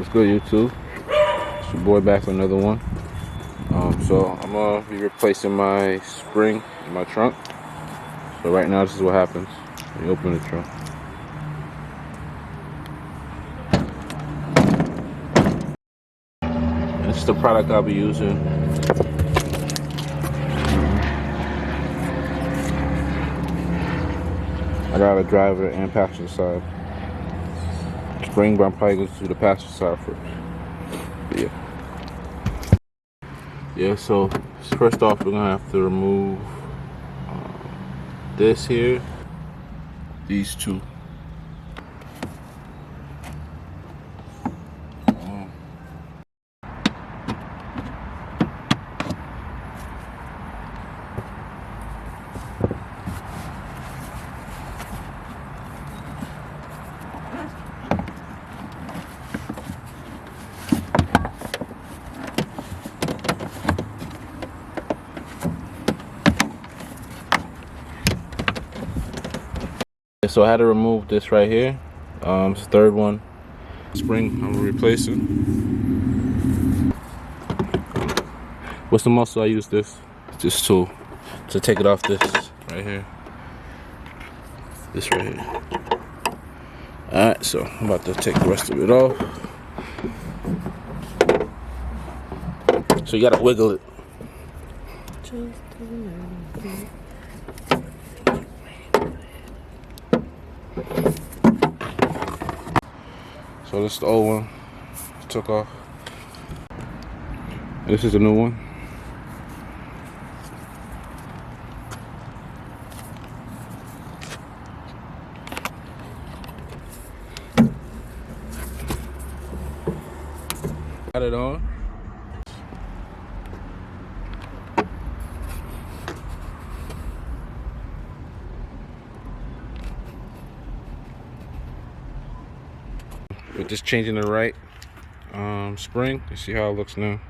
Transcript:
What's good, YouTube? It's your boy back with another one. So I'm gonna be replacing my spring in my trunk. So right now, this is what happens. You open the trunk. This is the product I'll be using. I got a driver and passenger side. Spring, but I'm probably going to do the passenger side first. But yeah, so first off, we're going to have to remove this here, these two. So I had to remove this right here. It's the third one. Spring I'm replacing. What's the muscle I use this tool to take it off this right here. This right here. Alright, so I'm about to take the rest of it off. So you gotta wiggle it. So this is the old one. Took off. This is a new one. Got it on. We're just changing the right spring. You see how it looks now.